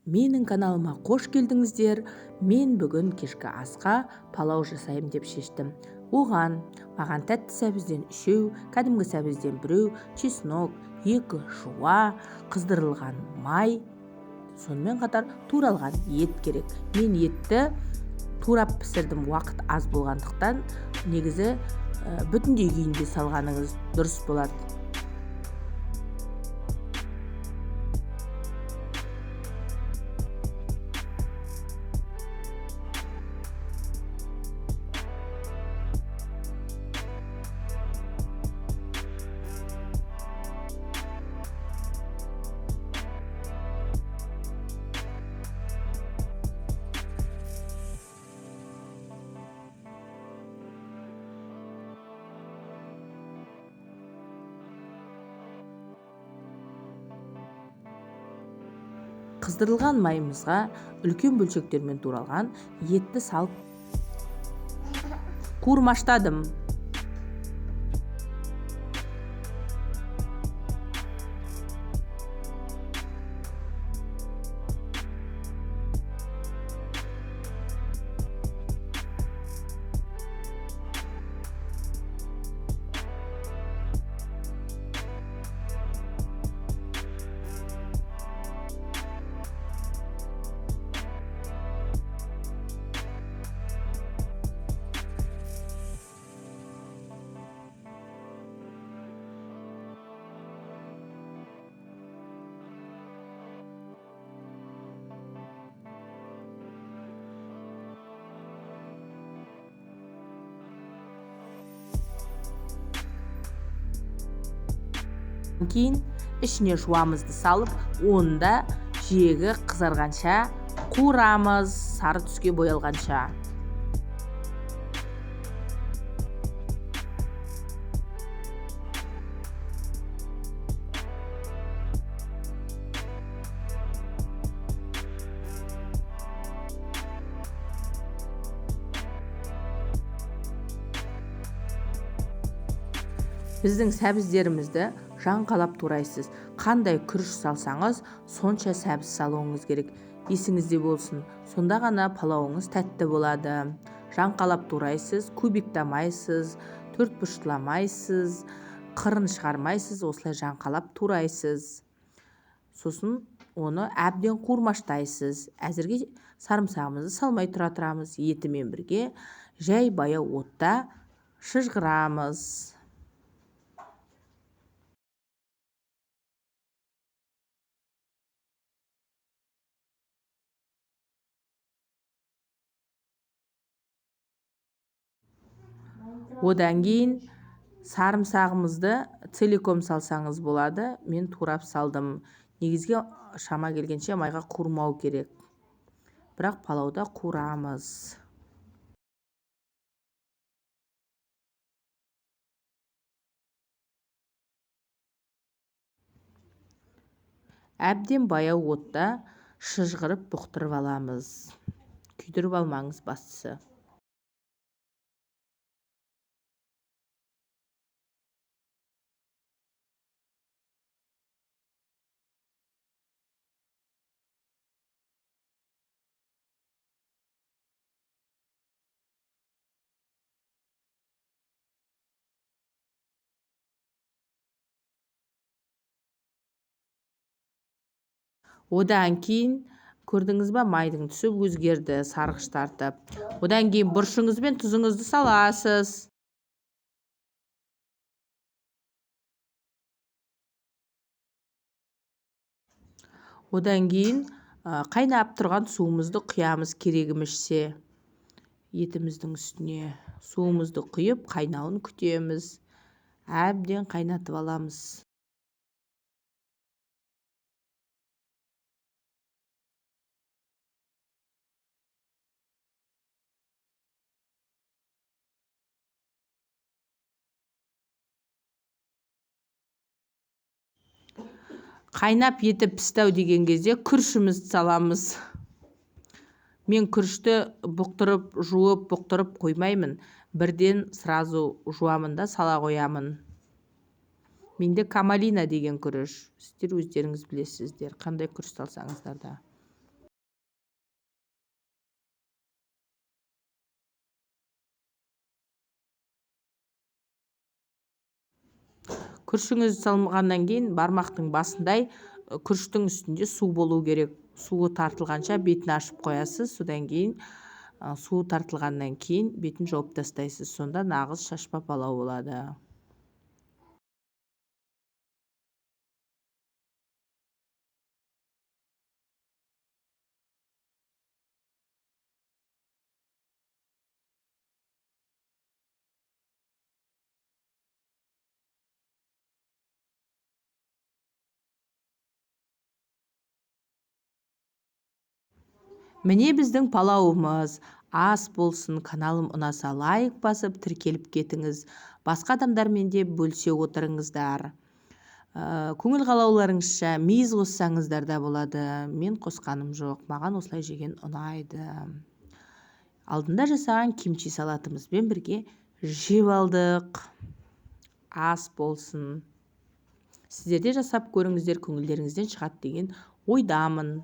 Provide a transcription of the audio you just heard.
Менің каналыма қош келдіңіздер. Мен бүгін кешкі асқа палау жасайым деп шештім. Оған маған тәтті сәбізден 3, кәдімгі сәбізден 1, чеснок, 2 жуа, қыздырылған май, сонымен қатар туралған ет керек. Мен етті турап пісірдім, уақыт аз болғандықтан негізі бүтіндей күйінде салғаныңыз дұрыс болады. Қыздырылған майымызға үлкен бөлшектермен туралған етті салып қуырмаштадым. Кейін ішіне жуамызды салып, онда жиегі қызарғанша қуырамыз, сары түске боялғанша. Біздің сәбіздерімізді жаңқалап турайсыз. Қандай күріш салсаңыз, сонша сәбіз салуыңыз керек. Есіңізде болсын, сонда ғана палауыңыз тәтті болады. Жаңқалап турайсыз, кубиктамайсыз, төртбұрыштамайсыз, қырын шығармайсыз, осылай жаңқалап турайсыз. Сосын оны әбден қуырмаштайсыз. Әзірге сарымсағымызды салмай тұрамыз. Етімен бірге жай баяу отта шыжғырамыз. Одан кейін сарымсағымызды целиком салсаңыз болады. Мен турап салдым. Негізге шама келгенше майға қуырмау керек. Бірақ палауда қуырамыз. Әбден баяу отта шыжғырып бұқтырып аламыз. Күйдіріп алмаңыз бастысы. Одан кейін көрдіңіз ба, майдың түсі өзгерді, сарғыш тартып. Одан кейін бұршыңыз бен тұзыңызды саласыз. Одан кейін қайнап тұрған суымызды құямыз, керегімізше. Етіміздің үстіне суымызды құйып, қайнауын күтеміз. Әбден қайнатып аламыз. Қайнап еті пісті деген кезде күрішімізді саламыз. Мен күрішті бұқтырып, жуып, бұқтырып қоймаймын. Бірден сразу жуамын да сала қоямын. Менде камалина деген күріш. Сіздер өздеріңіз білесіздер, қандай күріш салсаңыздар да. күрішіңізді салмағаннан кейін бармақтың басындай күріштің үстінде су болу керек. Суы тартылғанша бетін ашып қоясыз. Содан кейін суы тартылғаннан кейін бетін жауып тастайсыз. Сонда нағыз шашпа палау болады. Міне біздің палауымыз. Ас болсын. Каналым ұнаса лайк басып тіркеліп кетіңіз. Басқа адамдармен де бөлісе отырыңыздар. Көңіл қалауларыңызша мейіз қоссаңыздар да болады. Мен қосқаным жоқ. Маған осылай жеген ұнайды. Алдында жасаған кимчи салатымызбен бірге жеп алдық. Ас болсын. Сіздер де жасап көріңіздер, көңілдеріңізден шығады деген ойдамын.